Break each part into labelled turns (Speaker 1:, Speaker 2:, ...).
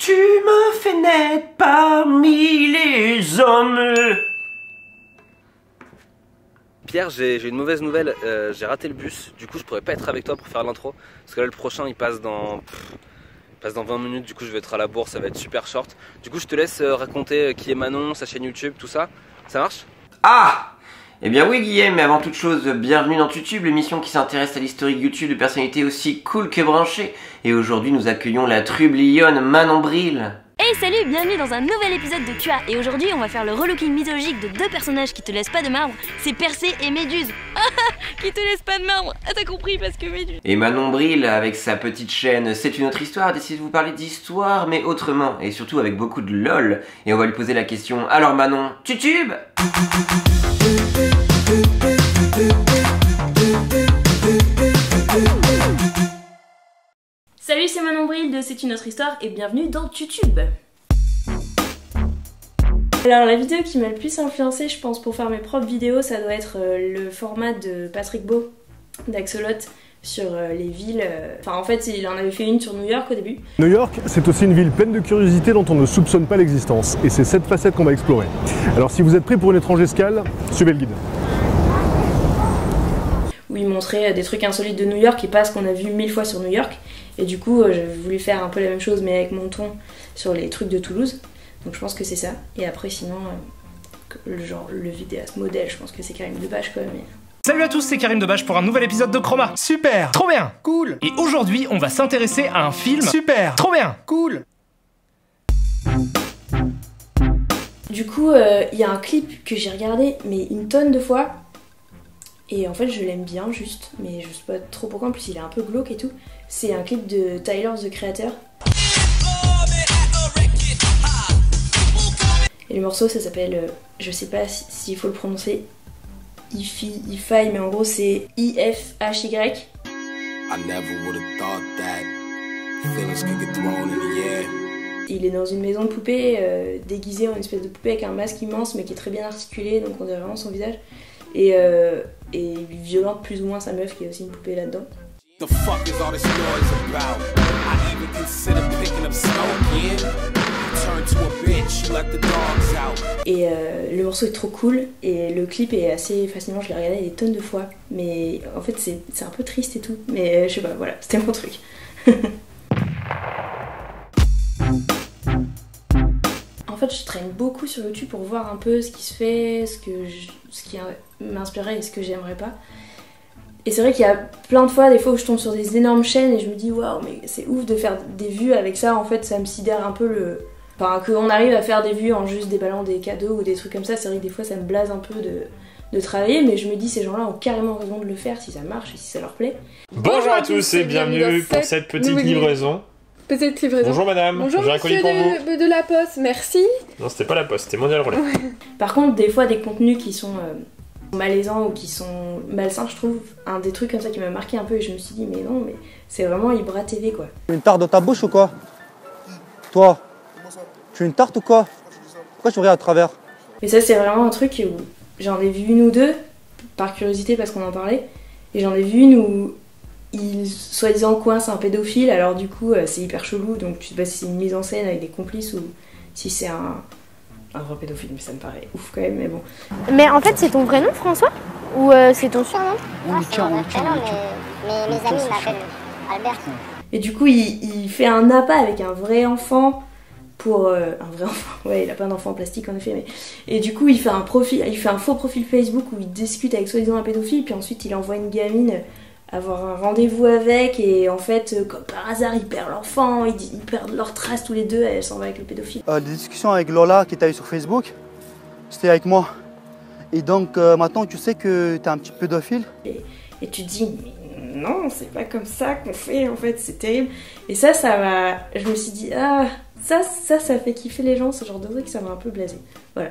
Speaker 1: Tu me fais naître parmi les hommes.
Speaker 2: Pierre, j'ai une mauvaise nouvelle, j'ai raté le bus, du coup je pourrais pas être avec toi pour faire l'intro, parce que là le prochain il passe dans 20 minutes, du coup je vais être à la bourse, ça va être super short. Du coup je te laisse raconter qui est Manon, sa chaîne YouTube, tout ça, ça marche?
Speaker 1: Ah! Eh bien oui Guillaume, mais avant toute chose, bienvenue dans YouTube, l'émission qui s'intéresse à l'historique YouTube de personnalités aussi cool que branchées. Et aujourd'hui nous accueillons la trublionne Manon Bril.
Speaker 3: Hey salut, bienvenue dans un nouvel épisode de QA. Et aujourd'hui on va faire le relooking mythologique de deux personnages qui te laissent pas de marbre, c'est Persée et Méduse. Qui te laissent pas de marbre, ah t'as compris parce que Méduse.
Speaker 1: Et Manon Bril, avec sa petite chaîne C'est une autre histoire, décide de vous parler d'histoire mais autrement. Et surtout avec beaucoup de lol. Et on va lui poser la question, alors Manon, YouTube?
Speaker 3: Salut, c'est Manon Bril de C'est une autre histoire et bienvenue dans YouTube. Alors la vidéo qui m'a le plus influencée je pense pour faire mes propres vidéos, ça doit être le format de Patrick Beau d'Axolot sur les villes. Enfin en fait il en avait fait une sur New York au début.
Speaker 4: New York, c'est aussi une ville pleine de curiosités dont on ne soupçonne pas l'existence. Et c'est cette facette qu'on va explorer. Alors si vous êtes prêts pour une étrange escale, suivez le guide.
Speaker 3: Où il montrait des trucs insolites de New York et pas ce qu'on a vu 1000 fois sur New York. Et du coup j'ai voulu faire un peu la même chose mais avec mon ton sur les trucs de Toulouse. Donc je pense que c'est ça. Et après sinon, le vidéaste modèle, je pense que c'est Karim Debache quoi. Mais...
Speaker 5: Salut à tous, c'est Karim Debache pour un nouvel épisode de Chroma. Super, trop bien, cool. Et aujourd'hui, on va s'intéresser à un film. Super, trop bien, cool.
Speaker 3: Du coup, il y a un clip que j'ai regardé mais une tonne de fois. Et en fait, je l'aime bien juste, mais je sais pas trop pourquoi. En plus, il est un peu glauque et tout. C'est un clip de Tyler the Creator. Et le morceau, ça s'appelle, je sais pas s'il faut le prononcer, Ify, mais en gros c'est I-F-H-Y. Il est dans une maison de poupée, déguisé en une espèce de poupée avec un masque immense mais qui est très bien articulé, donc on dirait vraiment son visage. Et il violente plus ou moins sa meuf qui est aussi une poupée là-dedans. Et le morceau est trop cool et le clip est assez fascinant, je l'ai regardé des tonnes de fois. Mais en fait c'est un peu triste et tout, mais je sais pas, voilà, c'était mon truc. En fait je traîne beaucoup sur YouTube pour voir un peu ce qui se fait, ce qui m'inspirait et ce que j'aimerais pas. Et c'est vrai qu'il y a plein de fois, des fois où je tombe sur des énormes chaînes et je me dis waouh mais c'est ouf de faire des vues avec ça, en fait ça me sidère un peu le... Enfin qu'on arrive à faire des vues en juste déballant des cadeaux ou des trucs comme ça, c'est vrai que des fois ça me blase un peu de travailler, mais je me dis ces gens-là ont carrément raison de le faire si ça marche et si ça leur plaît.
Speaker 6: Bonjour à tous et bienvenue pour cette petite livraison.
Speaker 7: Petite livraison.
Speaker 6: Bonjour madame,
Speaker 7: bonjour
Speaker 6: j'ai un colis pour vous.
Speaker 7: De la poste, merci.
Speaker 6: Non c'était pas la poste, c'était Mondial Relais.
Speaker 3: Par contre des fois des contenus qui sont malaisants ou qui sont malsains, je trouve, un des trucs comme ça qui m'a marqué un peu et je me suis dit mais non mais c'est vraiment Ibra TV quoi.
Speaker 8: Une tarte dans ta bouche ou quoi? Toi, tu as une tarte ou quoi? Pourquoi tu regardes à travers?
Speaker 3: Mais ça c'est vraiment un truc où j'en ai vu une ou deux par curiosité parce qu'on en parlait et j'en ai vu une où il soi-disant coince un pédophile, alors du coup c'est hyper chelou, donc je sais pas si c'est une mise en scène avec des complices ou si c'est un vrai pédophile, mais ça me paraît ouf quand même, mais bon.
Speaker 9: Mais en fait c'est ton vrai nom François? Ou c'est ton surnom?
Speaker 10: Non, c'est mon vrai prénom, mais mes amis m'appellent Albert.
Speaker 3: Et du coup il fait un appât avec un vrai enfant pour... un vrai enfant, ouais il a pas d'enfant en plastique en effet, mais... Et du coup il fait un faux profil Facebook où il discute avec soi-disant un pédophile, puis ensuite il envoie une gamine avoir un rendez-vous avec et en fait comme par hasard ils perdent l'enfant, ils perdent leur trace tous les deux et elle s'en va avec le pédophile.
Speaker 8: Les discussions avec Lola qui t'a eu sur Facebook, c'était avec moi. Et donc maintenant tu sais que t'es un petit pédophile. Et
Speaker 3: tu te dis mais non c'est pas comme ça qu'on fait en fait, c'est terrible. Et ça m'a... Je me suis dit ah ça fait kiffer les gens, ce genre de truc, ça m'a un peu blasé. Voilà.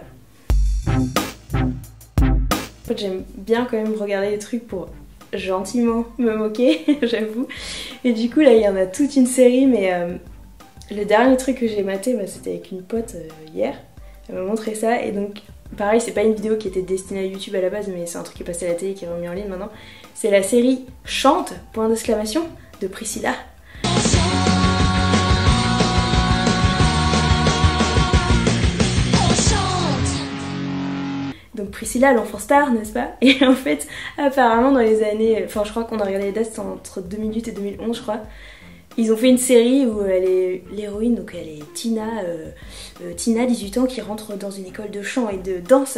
Speaker 3: En fait j'aime bien quand même regarder les trucs pour gentiment me moquer, j'avoue. Et du coup là il y en a toute une série, mais le dernier truc que j'ai maté c'était avec une pote hier, elle m'a montré ça et donc pareil c'est pas une vidéo qui était destinée à YouTube à la base mais c'est un truc qui est passé à la télé qui est remis en ligne maintenant. C'est la série Chante, point d'exclamation, de Priscilla. Priscilla, l'enfant star, n'est-ce pas? Et en fait, apparemment dans les années... Enfin je crois qu'on a regardé les dates entre 2008 et 2011 je crois. Ils ont fait une série où elle est l'héroïne, donc elle est Tina, 18 ans, qui rentre dans une école de chant et de danse.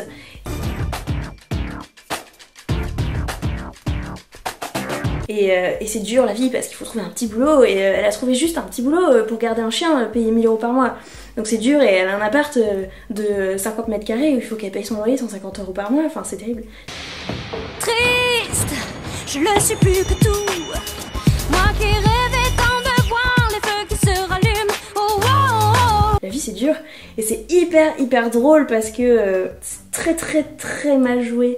Speaker 3: Et c'est dur la vie parce qu'il faut trouver un petit boulot et elle a trouvé juste un petit boulot pour garder un chien payé 1000 € par mois. Donc c'est dur et elle a un appart de 50 mètres carrés où il faut qu'elle paye son loyer 150 € par mois, enfin c'est terrible.
Speaker 11: Triste, je le suis plus que tout. Moi qui rêvais tant de voir les feux qui se rallument. Oh, oh, oh.
Speaker 3: La vie c'est dur et c'est hyper drôle parce que c'est très mal joué.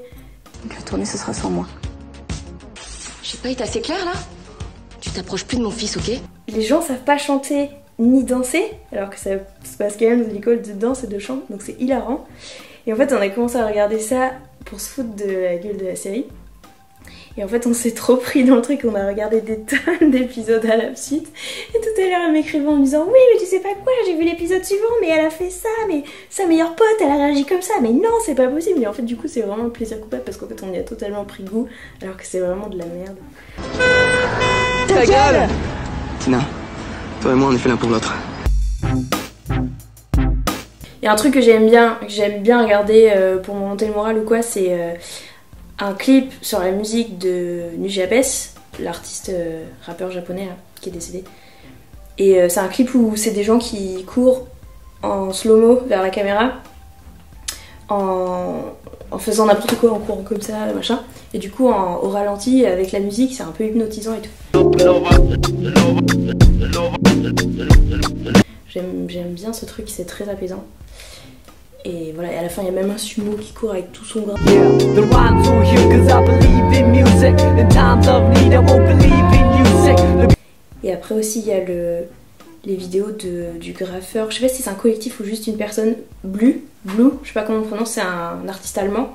Speaker 12: Donc la tournée ce sera sans moi. J'ai pas été assez claire là? Tu t'approches plus de mon fils, ok?
Speaker 3: Les gens savent pas chanter ni danser, alors que ça se passe quand même dans une école de danse et de chant, donc c'est hilarant. Et en fait on a commencé à regarder ça pour se foutre de la gueule de la série. Et en fait on s'est trop pris dans le truc, on a regardé des tonnes d'épisodes à la suite. Et tout à l'heure elle m'écrivait en me disant oui mais tu sais pas quoi, j'ai vu l'épisode suivant mais elle a fait ça, mais sa meilleure pote elle a réagi comme ça, mais non c'est pas possible. Et en fait du coup c'est vraiment le plaisir coupable parce qu'en fait on y a totalement pris goût alors que c'est vraiment de la merde.
Speaker 13: Ta gueule! Tina, toi et moi on est fait l'un pour l'autre.
Speaker 3: Il y a un truc que j'aime bien regarder pour monter le moral ou quoi, c'est un clip sur la musique de Nujabes, l'artiste rappeur japonais là, qui est décédé. Et c'est un clip où c'est des gens qui courent en slow-mo vers la caméra, en faisant n'importe quoi, en courant comme ça, machin. Et du coup, au ralenti, avec la musique, c'est un peu hypnotisant et tout. J'aime bien ce truc, c'est très apaisant. Et voilà, et à la fin il y a même un sumo qui court avec tout son grain. Et après aussi il y a les vidéos du graffeur, je sais pas si c'est un collectif ou juste une personne, Blue, je sais pas comment on prononce, c'est un artiste allemand.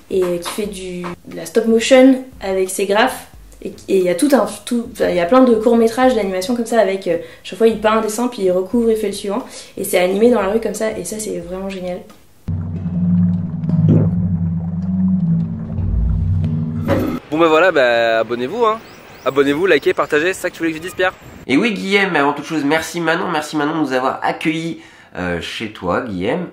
Speaker 3: Et qui fait de la stop motion avec ses graphes. Et il y a il y a plein de courts-métrages d'animation comme ça avec chaque fois il peint un dessin puis il recouvre et fait le suivant et c'est animé dans la rue comme ça et ça c'est vraiment génial.
Speaker 2: Bon bah voilà, abonnez-vous hein. Abonnez-vous, likez, partagez, c'est ça que tu voulais que je dise Pierre?
Speaker 1: Et oui Guillaume, mais avant toute chose merci Manon de nous avoir accueillis chez toi Guillaume.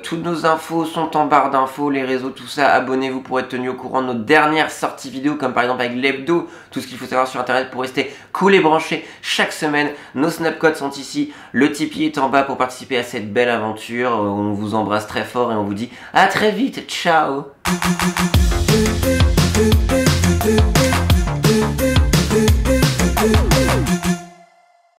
Speaker 1: Toutes nos infos sont en barre d'infos, les réseaux, tout ça. Abonnez-vous pour être tenu au courant de nos dernières sorties vidéo, comme par exemple avec l'hebdo, tout ce qu'il faut savoir sur internet pour rester cool et branché chaque semaine. Nos snapcodes sont ici, le Tipeee est en bas pour participer à cette belle aventure. On vous embrasse très fort et on vous dit à très vite, ciao.